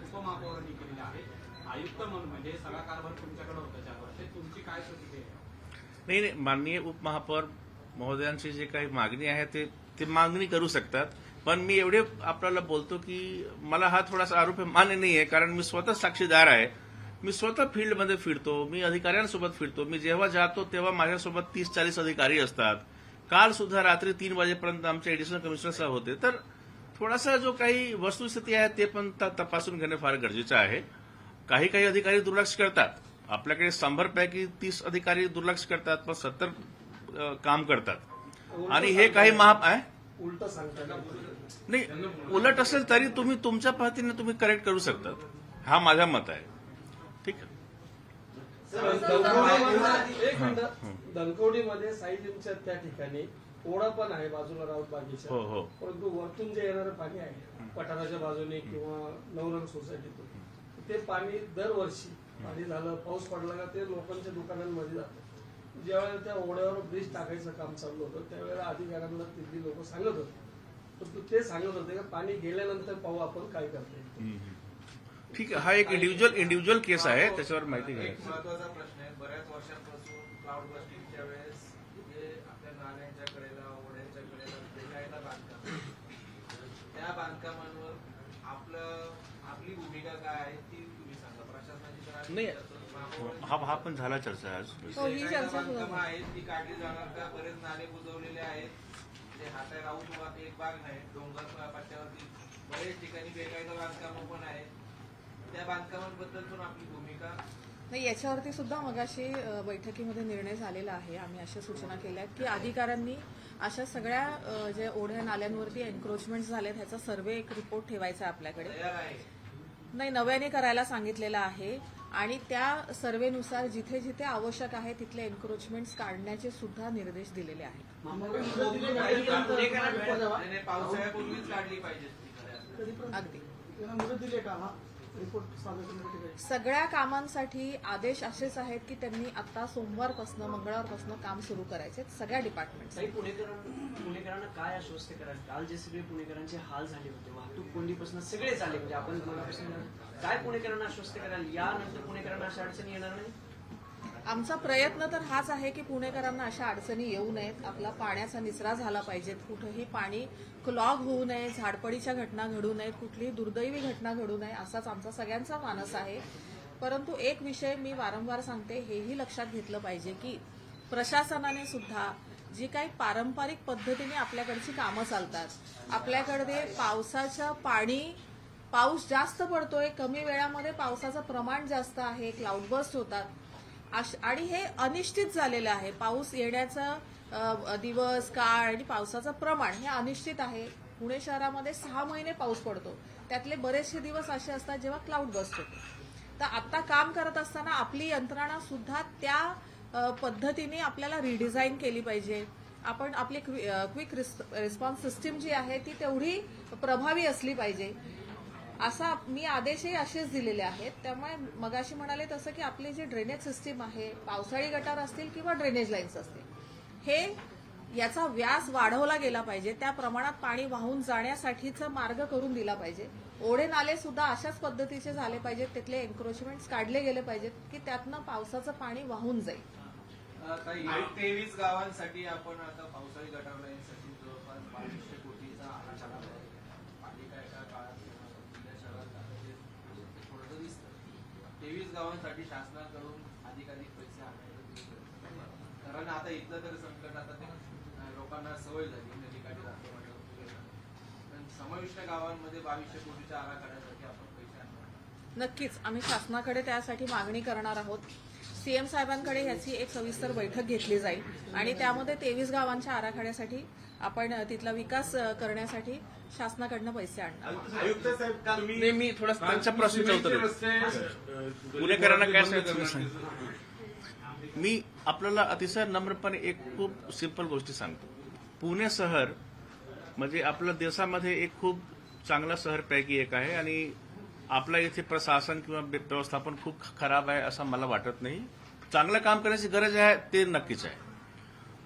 उपमहापौरांनी केलेले आहे. आयुक्त म्हणून म्हणजे सगळा कारभार तुमच्याकडे होता त्यावर, ते तुमची काय प्रतिक्रिया आहे? नाही, माननीय उपमहापौर महोदयांची जी काही मागणी आहे ते मागणी करू शकतात. पण मी एवढे आपल्याला बोलतो की मला हा थोडासा आरोप मान्य नाही आहे, कारण मी स्वतः साक्षीदार आहे. मी स्वतः फील्डमध्ये फिरतो, मी अधिकाऱ्यांसोबत फिरतो. मी जेव्हा जातो तेव्हा माझ्यासोबत 30-40 अधिकारी असतात. काल सुद्धा रात्री 3 वाजेपर्यंत आमचे एडिशनल कमिशनर साहेब होते. तर थोडासा जो काही वस्तुस्थिती आहे ते पण तपासून घेणं फार गरजेचं आहे. काही अधिकारी दुर्लक्ष करतात. आपल्याकडे 100 पैकी 30 अधिकारी दुर्लक्ष करतात, पण 70 काम करतात. आणि हे काही उलट सांगता नाही, उलट असेल तरी तुम्ही तुमच्या पद्धतीने तुम्ही करेक्ट करू शकतात. हा माझा मत आहे. ठीक आहे. एक मिनिट, धनकवडीमध्ये साईलिमच्या त्या ठिकाणी ओढा पण आहे बाजूला राऊत बागेच्या. हो हो. परंतु वरतून जे येणारं पाणी आहे पठाराच्या बाजूने किंवा नवरंग सोसायटीतून, ते पाणी दरवर्षी पाणी झालं, पाऊस पडला का ते लोकांच्या दुकानांमध्ये जातं. ज्यावेळेला त्या ओढ्यावर ब्रिज टाकायचं काम चालू होतं त्यावेळेला अधिकाऱ्यांना तिथली लोक सांगत होते, परंतु ते सांगत होते का पाणी गेल्यानंतर पाहू आपण काय करता. ठीक आहे. हा एक इंडिव्हिज्युअल केस आहे, त्याच्यावर माहिती घ्या. एक महत्वाचा प्रश्न आहे. बऱ्याच वर्षांपासून क्लाउड बस्टिंगच्या वेळेस जे आपल्या नाल्यांच्या कडेला, ओढ्यांच्या कडेला बेकायदा बांधकाम, त्या बांधकामांवर आपली भूमिका काय आहे ती तुम्ही सांगा. प्रशासनाची नाही, हा पण झाला चर्चा आज. बांधकामं आहेत ती काढली जाणार का? बरेच नाले बुजवलेले आहेत. जे हाताय राऊत एक भाग नाही, डोंगर पट्ट्यावरती बरेच ठिकाणी बेकायदा बांधकामं पण आहेत. त्या बांधकामांबद्दल पण आपली भूमिका नाही. याच्यावरती सुद्धा मगाशी बैठकीमध्ये निर्णय झालेला आहे. आम्ही अशा सूचना केल्या की अधिकाऱ्यांनी अशा सगळ्या जे ओढ्या नाल्यांवरती एन्क्रोचमेंट झालेत ह्याचा सर्व्हे एक रिपोर्ट ठेवायचा आपल्याकडे. तयार आहे. नाही, नव्याने करायला सांगितलेलं आहे आणि त्या सर्व्हेनुसार जिथे जिथे आवश्यक आहे तिथले एन्क्रोचमेंट्स काढण्याचे सुद्धा निर्देश दिलेले आहेत. पावसाळ्यापूर्वीच काढली पाहिजे. अगदी दिले का हा रिपोर्ट सगळ्या कामांसाठी आदेश असेच आहेत की त्यांनी आता सोमवारपासून मंगळवारपासून काम सुरू करायचे सगळ्या डिपार्टमेंट. पुणेकरांना काय आश्वस्त कराल? काल जे सगळे पुणेकरांचे हाल झाले होते, वाहतूक कोंडीपासून सगळेच आले, म्हणजे आपण मनापासून काय पुणेकरांना आश्वस्त कराल? यानंतर पुणेकरांना अशा अडचणी येणार नाही? आमचा प्रयत्न तर हाच आहे की पुणेकरांना अशा अडचणी येऊ नयेत. आपला पाण्याचा निचरा झाला पाहिजे, कुठेही पाणी क्लॉग होऊ नये, झाडपडीच्या घटना घडू नयेत, कुठलीही दुर्दैवी घटना घडू नये, असाच आमचा सगळ्यांचा मानस आहे. परंतु एक विषय मी वारंवार सांगते, हेही लक्षात घेतलं पाहिजे की प्रशासनाने सुद्धा जी काही पारंपरिक पद्धतीने आपल्याकडची कामं चालतात, आपल्याकडे पावसाचं पाणी, पाऊस जास्त पडतोय, कमी वेळामध्ये पावसाचं प्रमाण जास्त आहे, क्लाउड बर्स्ट होतात आणि हे अनिश्चित झालेलं आहे. पाऊस येण्याचा दिवस, काळ आणि पावसाचं प्रमाण हे अनिश्चित आहे. पुणे शहरामध्ये 6 महिने पाऊस पडतो, त्यातले बरेचसे दिवस असे असतात जेव्हा क्लाउड बर्स्ट होतो. तर आता काम करत असताना आपली यंत्रणा सुद्धा त्या पद्धतीने आपल्याला रिडिझाईन केली पाहिजे. आपण आपली क्विक रिस्पॉन्स सिस्टीम जी आहे ती तेवढी प्रभावी असली पाहिजे, असा मी आदेशही असेच दिलेले आहेत. त्यामुळे मगाशी म्हणाले तसं की आपली जी ड्रेनेज सिस्टीम आहे, पावसाळी गटार असतील किंवा ड्रेनेज लाईन्स असतील, हे याचा व्यास वाढवला गेला पाहिजे. त्या प्रमाणात पाणी वाहून जाण्यासाठीचा मार्ग करून दिला पाहिजे. ओढे नाले सुद्धा अशाच पद्धतीचे झाले पाहिजेत, तिथले एन्क्रोचमेंट्स काढले गेले पाहिजेत की त्यातनं पावसाचं पाणी वाहून जाईल. 23 गावांसाठी आपण आता पावसाळी गटार लाईनसाठी जवळपास 2200 कोटीचा आराखडा आहे. पालिका एका काळात शहरात थोडंसं दिसतं. 23 गावांसाठी शासनाकडून अधिकाधिक पैसे आणायला, कारण आता इथलं तरी संकट आता ते लोकांना सवय झाली नदीकाठी राहतो म्हणजे. पण समाविष्ट गावांमध्ये 2200 कोटीच्या आराखड्यासाठी आपण पैसे आणणार. नक्कीच आम्ही शासनाकडे त्यासाठी मागणी करणार आहोत. सीएम साहेबांकडे याची एक सविस्तर बैठक घेतली जाईल आणि त्यामध्ये 23 गावांच्या आराखड्यासाठी आपण तिथला विकास करण्यासाठी शासनाकडनं पैसे आणणार. आयुक्त साहेब, मी थोडा त्यांच्या प्रश्नाचं उत्तर पुणेकरांना काय सांगितलं. मी आपल्याला अतिशय नम्रपणे एक खूप सिंपल गोष्टी सांगतो. पुणे शहर म्हणजे आपल्या देशामध्ये एक खूप चांगल्या शहरपैकी एक आहे आणि आपल्या इथे प्रशासन किंवा व्यवस्थापन खूप खराब आहे असं मला वाटत नाही. चांगलं काम करण्याची गरज आहे ते नक्कीच आहे.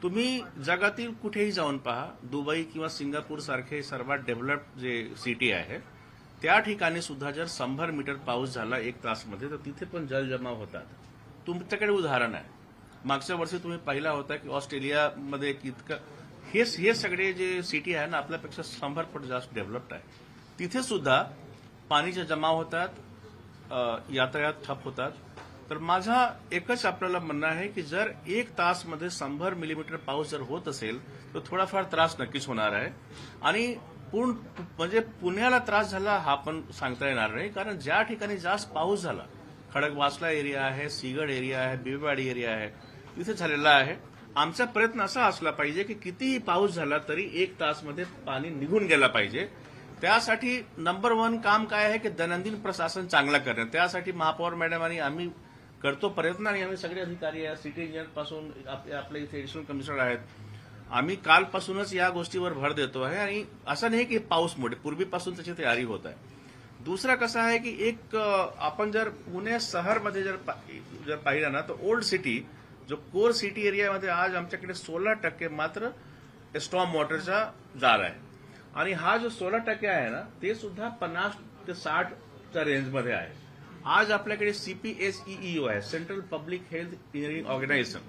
तुम्ही जगातील कुठेही जाऊन पहा, दुबई किंवा सिंगापूर सारखे सर्वात डेव्हलप्ड जे सिटी आहे त्या ठिकाणी सुद्धा जर 100 मीटर पाऊस झाला 1 तासमध्ये तर तिथे पण जलजमाव होतात. तुमच्याकडे उदाहरण आहे, मागच्या वर्षी तुम्ही पाहिला होता की ऑस्ट्रेलियामध्ये इतकं हे सगळे जे सिटी आहे ना आपल्यापेक्षा 100 पट जास्त डेव्हलप्ड आहे. तिथे सुद्धा पाणीचे जमाव होतात, यातायात ठप होतात. तर माझा एकच आपल्याला म्हणणं आहे की जर 1 तासमध्ये 100 मिलीमीटर पाऊस जर होत असेल तर थोडाफार त्रास नक्कीच होणार आहे. आणि म्हणजे पुण्याला त्रास झाला हा पण सांगता येणार नाही, कारण ज्या ठिकाणी जास्त पाऊस झाला, खडकवासला एरिया आहे, सिगड एरिया आहे, बिबवाडी एरिया आहे, तिथे झालेला आहे. आमचा प्रयत्न असा असला पाहिजे की कितीही पाऊस झाला तरी 1 तासमध्ये पाणी निघून गेला पाहिजे. त्यासाठी नंबर 1 काम काय आहे की दैनंदिन प्रशासन चांगला करणं. त्यासाठी महापौर मॅडम आणि आम्ही करतो प्रयत्न, आणि आम्ही सगळे अधिकारी आहे, सिटी इंजिनियर पासून आपल्या इथे एडिशनल कमिशनर आहेत, आम्ही कालपासूनच या गोष्टीवर भर देतो आहे. आणि असं नाही की पाऊसमुळे, पूर्वीपासून त्याची तयारी होत आहे. दुसरा कसं आहे की एक आपण जर पुणे शहरमध्ये जर पाहिलं ना तर ओल्ड सिटी जो कोर सिटी एरियामध्ये आज आमच्याकडे 16% मात्र स्टॉर्म वॉटरचा जार आहे. आणि हा जो 16% आहे ना ते सुद्धा 50 ते 60च्या रेंजमध्ये आहे. आज आपल्याकडे CPSEEO आहे, central public health engineering organisation.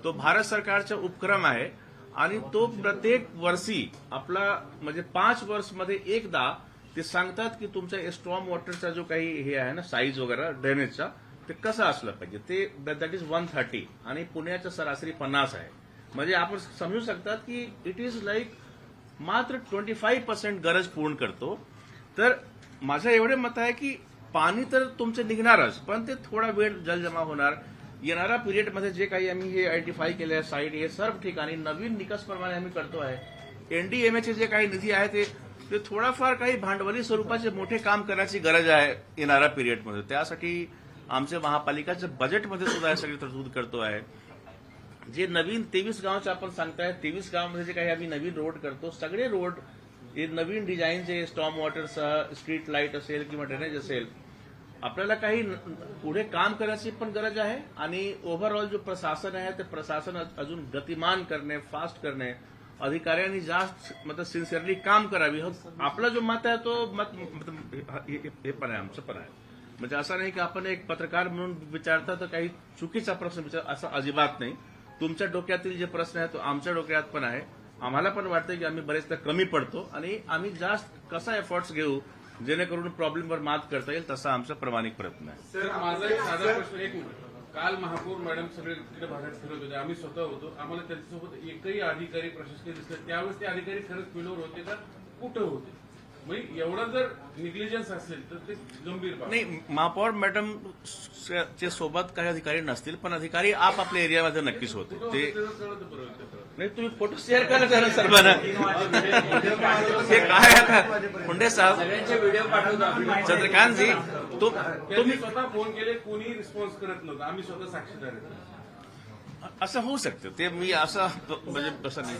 तो भारत सरकारचा उपक्रम आहे आणि तो प्रत्येक वर्षी आपला म्हणजे 5 वर्षमध्ये एकदा ते सांगतात की तुमच्या स्टॉर्म वॉटरचा जो काही हे आहे ना साईज वगैरे ड्रेनेजचा ते कसं असलं पाहिजे. ते दॅट इज 130 आणि पुण्याचं सरासरी 50 आहे. म्हणजे आपण समजू शकतात की इट इज लाईक मात्र 25% गरज पूर्ण करतो. तर माझं एवढे मत आहे की पाणी तर तुमचं निघणारच, पण ते थोडा वेळ जलजमा होणार. येणाऱ्या पिरियडमध्ये जे काही आम्ही हे आयडेंटिफाय केले आहे साईट, हे सर्व ठिकाणी नवीन निकषप्रमाणे आम्ही करतो आहे. NDMAचे जे काही निधी आहे ते थोडाफार काही भांडवली स्वरूपाचे मोठे काम करण्याची गरज आहे येणाऱ्या पिरियडमध्ये. त्यासाठी आमच्या महापालिकाच्या बजेटमध्ये सुद्धा हे सगळी तरतूद करतो आहे. जे नवीन 23 गावचे आपण सांगताय, 23 गावामध्ये जे काही आम्ही नवीन रोड करतो, सगळे रोड हे नवीन डिझाईनचे स्टॉर्म वॉटरसह स्ट्रीट लाईट असेल किंवा ड्रेनेज असेल. आपल्याला काही पुढे काम करण्याची पण गरज आहे आणि ओव्हरऑल जो प्रशासन आहे ते प्रशासन अजून गतिमान करणे, फास्ट करणे, अधिकाऱ्यांनी जास्त मतलब सिन्सिअरली काम करावी. आपला जो मत आहे तो मत हे पण आहे, आमचं पण आहे. म्हणजे असं नाही की आपण एक पत्रकार म्हणून विचारता तर काही चुकीचा प्रश्न विचार, असं अजिबात नाही. तुमच्या डोक्यातील जे प्रश्न आहे तो आमच्या डोक्यात पण आहे. आम्हाला पण वाटतं की आम्ही बरेचदा कमी पडतो आणि आम्ही जास्त कसा एफर्ट्स घेऊ जेणेकरून प्रॉब्लेमवर मात करता येईल, तसा आमचा प्रामाणिक प्रयत्न आहे. सर माझा एक साधा प्रश्न, एक मिनिट. काल महापौर मॅडम सगळे तिकडे भागात फिरत होते, आम्ही स्वतः होतो. आम्हाला त्यांच्यासोबत एकही अधिकारी प्रशासकीय दिसले. त्यावेळेस ते अधिकारी खरंच फिल्डवर होते का कुठं होते? म्हणजे एवढा जर निग्लिजन्स असेल तर ते गंभीर बाब. नाही, महापौर मॅडम चे सोबत काही अधिकारी नसतील, पण अधिकारी आपापल्या एरियामध्ये नक्कीच होते. ते नाही, तुम्ही फोटो शेअर करा जरा सर्वांना. हे काय आता मुंडे साहेब, सगळ्यांचे व्हिडिओ पाठवतो. चंद्रकांतजी तुम्ही स्वतः फोन केले, कोणी रिस्पॉन्स करत नव्हतं. आम्ही स्वतः साक्षीदार आहेत. असं होऊ शकतं. ते मी असं म्हणजे कसं नाही.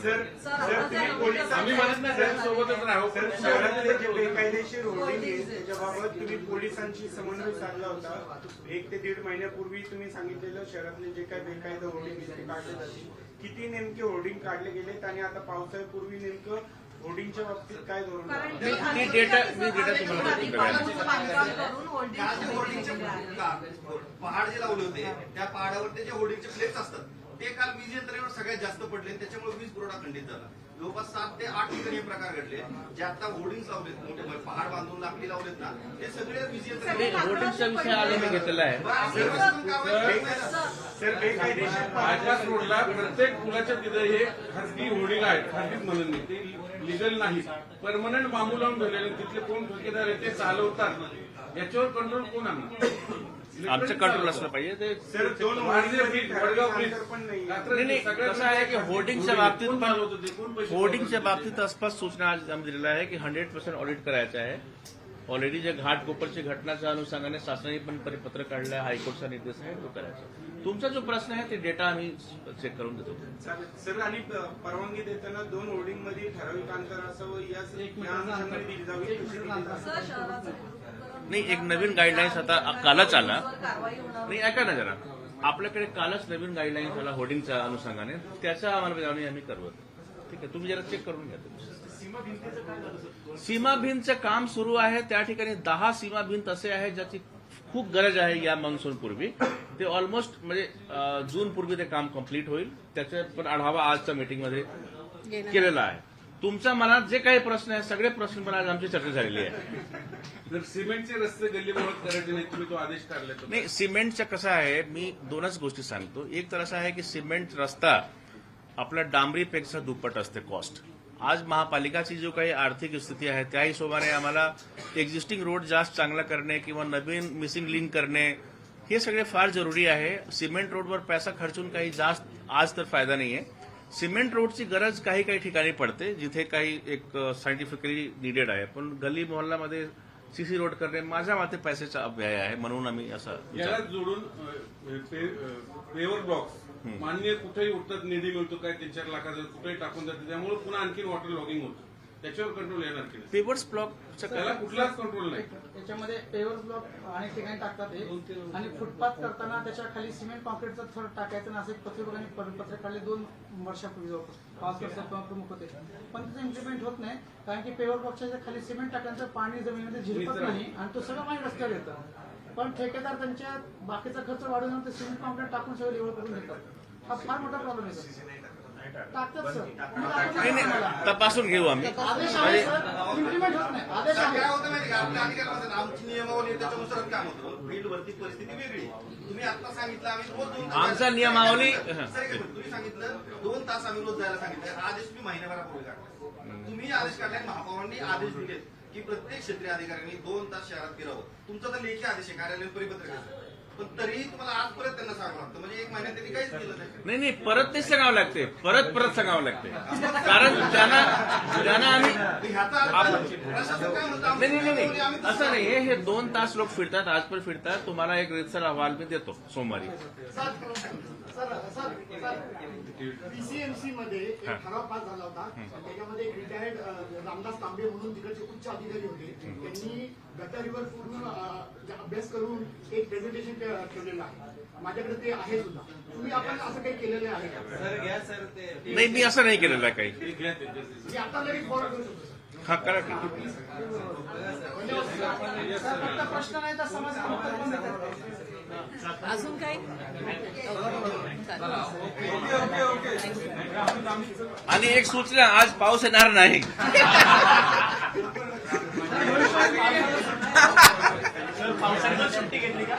आम्ही म्हणत नाही त्यांच्यासोबतच राहू. शहरातले जे बेकायदेशीर होर्डिंग आहे त्याच्याबाबत तुम्ही पोलिसांशी समन्वय साधला होता. 1 ते 1.5 महिन्यापूर्वी तुम्ही सांगितलेलं शहरातले जे काही बेकायदा होर्डिंग आहे ते काढले जातील. किती नेमके होर्डिंग काढले गेलेत आणि आता पावसाळ्यापूर्वी नेमकं होर्डिंगच्या बाबतीत काय धोरण आहे? मी डेटा तुम्हाला देतो. पहाड जे लावले होते त्या पहाडावर जे होर्डिंगचे फ्लेक्स असतात ते काल वीज यंत्रणेवर सगळ्यात जास्त पडले, त्याच्यामुळे वीज पुरवठा खंडित झाला. जवळपास 7 ते 8 ठिकाणी हे प्रकार घडले. जे आता होर्डिंग लावलेत, मोठे पहाड बांधून लाकडी लावलेत ना, ते सगळे वीज यंत्रणेवर होर्डिंगचा विषय आला मी घेतलेला आहे. सर बेकायदेशीर बायपास रोडला प्रत्येक पुलाच्या तिथे हे खासगी होर्डिंग आहेत. खासगीच म्हणून नाही, ते लिगल नाही, परमनंट बांबू लावून ठेवलेले. तिथले कोण ठेकेदार आहे ते चालवतात, याच्यावर कंट्रोल कोण आणणार? आमचं कंट्रोल असलं पाहिजे. ते सर 2 वडगाव ब्रिज पण नाही. नाही, कसं आहे की होर्डिंगच्या बाबतीत होर्डिंगच्या बाबतीत स्पष्ट सूचना आज आम्ही दिलेल्या आहे की 100% ऑडिट करायचं आहे. ऑलरेडी जे घाटकोपरची घटनाच्या अनुषंगाने शासनाने पण परिपत्र काढलं आहे, हायकोर्टचा निर्देश आहे, तो करायचा. तुमचा जो प्रश्न आहे ते डेटा आम्ही चेक करून देतो. सर आणि परवानगी देताना 2 होर्डिंग मध्ये ठराविक अंतर असावं या अनुषंगाने दिली जावी. नाही, एक नवीन गाईडलाईन्स आता कालच आला. नाही, ऐका ना जरा, आपल्याकडे कालच नवीन गाईडलाईन्स आला होर्डिंगच्या अनुषंगाने, त्याच्या अंमलबजावणी आम्ही करतो. ठीक आहे, तुम्ही जरा चेक करून घ्या. सीमा भिंतचं काम सुरू आहे. त्या ठिकाणी 10 सीमा भिंत असे आहे ज्याची खूप गरज आहे या मान्सूनपूर्वी. ते ऑलमोस्ट म्हणजे जूनपूर्वी ते काम कम्प्लीट होईल. त्याचा पण आढावा आजच्या मीटिंगमध्ये केलेला आहे. तुमच्या मनात जे काही प्रश्न आहेत सगळे प्रश्न पण आज आमची चर्चा झालेली आहे. जर सिमेंटचे रस्ते गल्लीबोळात करायचे नाही तुम्ही तो आदेश काढला तर नाही, सिमेंटचं कसं आहे, मी दोनच गोष्टी सांगतो. एक तर असं आहे की सिमेंट रस्ता आपला डांबरीपेक्षा दुप्पट असते कॉस्ट. आज महापालिकाची जो काही आर्थिक स्थिती आहे त्या हिशोबाने आम्हाला एक्झिस्टिंग रोड जास्त चांगला करणे किंवा नवीन मिसिंग लिंक करणे हे सगळे फार जरुरी आहे. सिमेंट रोडवर पैसा खर्चून काही जास्त आज तर फायदा नाहीये. सिमेंट रोडची गरज काही काही ठिकाणी पडते जिथे काही एक सायंटिफिकली निडेड आहे. पण गल्ली मोहल्ल्यामध्ये सीसी रोड करणे माझ्या मते पैशाचा अव्यय आहे. म्हणून आम्ही असा याला जोडून पेवर ब्लॉक्स मान्य कुठेही उठतात, निधी मिळतो काय 3-4 लाखाचा कुठेही टाकून जाते, त्यामुळे पुन्हा आणखी वॉटर लॉगिंग होतं. त्याच्यावर कंट्रोल येणार की नाही? पेवर्स ब्लॉकचं त्याला कुठलाच कंट्रोल नाही. त्याच्यामध्ये पेवर ब्लॉक अनेक ठिकाणी टाकतात ते. आणि फुटपाथ करताना त्याच्या खाली सिमेंट कॉन्क्रीटचं थोडं टाकायचं ना, असं पत्रकारांनी परिपत्र काढले 2 वर्षापूर्वी जवळपास 5 वर्षात प्रमुख होते. पण त्याचं इम्प्लिमेंट होत नाही कारण की पेवर ब्लॉकच्या खाली सिमेंट टाकल्यानंतर पाणी जमिनीमध्ये झिरपत नाही आणि तो सगळं पाणी रस्त्यावर येतं. पण ठेकेदार त्यांच्या बाकीचा खर्च वाढवून ते सिमेंट कॉन्क्रीट टाकून सगळं लेवल करून घेतात. हा फार मोठा प्रॉब्लेम आहे सर. टाकतात सर. नाही नाही, तपासून घेऊ आम्ही. आदेश आहे सर, इम्प्लिमेंट होत नाही. आदेश काय आहे. होतं माहिती का, आपल्या अधिकारामध्ये आमची नियमावली त्याच्यानुसार काम होतं. फील्डवरती परिस्थिती वेगळी. तुम्ही आता सांगितलं आम्ही रोज 2 तास आमचा नियमावली सर, एक मिनिट. तुम्ही सांगितलं 2 तास आम्ही रोज जायला सांगितलं. हा आदेश तुम्ही महिन्याभरापूर्वी काढला. तुम्ही आदेश काढलाय, महापौरांनी आदेश दिले की प्रत्येक क्षेत्रीय अधिकाऱ्यांनी 2 तास शहरात फिरावं. तुमचा तर लेखी आदेश आहे, कार्यालयीन परिपत्रक आहे. पण तरीही तुम्हाला आज परत त्यांना सांगावं लागतं. म्हणजे 1 महिन्यात त्यांनी काहीच केलं नाही. नाही परत ते सांगावं लागते. परत सांगावं लागते. कारण त्यांना आम्ही ह्याचा अर्थ प्रशासन काय म्हणतं, नाही असं नाही. हे 2 तास लोक फिरतात, आज पण फिरतात. तुम्हाला एक रीतसर अहवाल मी देतो सोमवारी. पीसीएमसी मध्ये एक ठराव पास झाला होता. त्याच्यामध्ये एक रिटायर्ड रामदास तांबे म्हणून तिकडचे उच्च अधिकारी होते. त्यांनी गटारीवर पूर्ण अभ्यास करून एक प्रेझेंटेशन ठेवलेलं आहे. माझ्याकडे ते आहे सुद्धा. तुम्ही आपण असं काही केलेलं आहे का? सर घ्या सर ते. नाही मी असं नाही केलेलं आहे काही. मी आता लगेच फॉरवर्ड करू शकतो. हा करा ठीक आहे. फक्त प्रश्न नाही तर समाज अजून काही आणि एक सूचना, आज पाऊस येणार नाही. पावसाळ्यात सुट्टी घेतली का?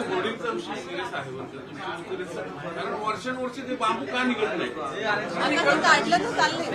होर्डिंगचा विषय सिरियस आहे. कारण वर्षानुवर्षी ते बांबू का निघत नाही. काढलं तर चाललंय.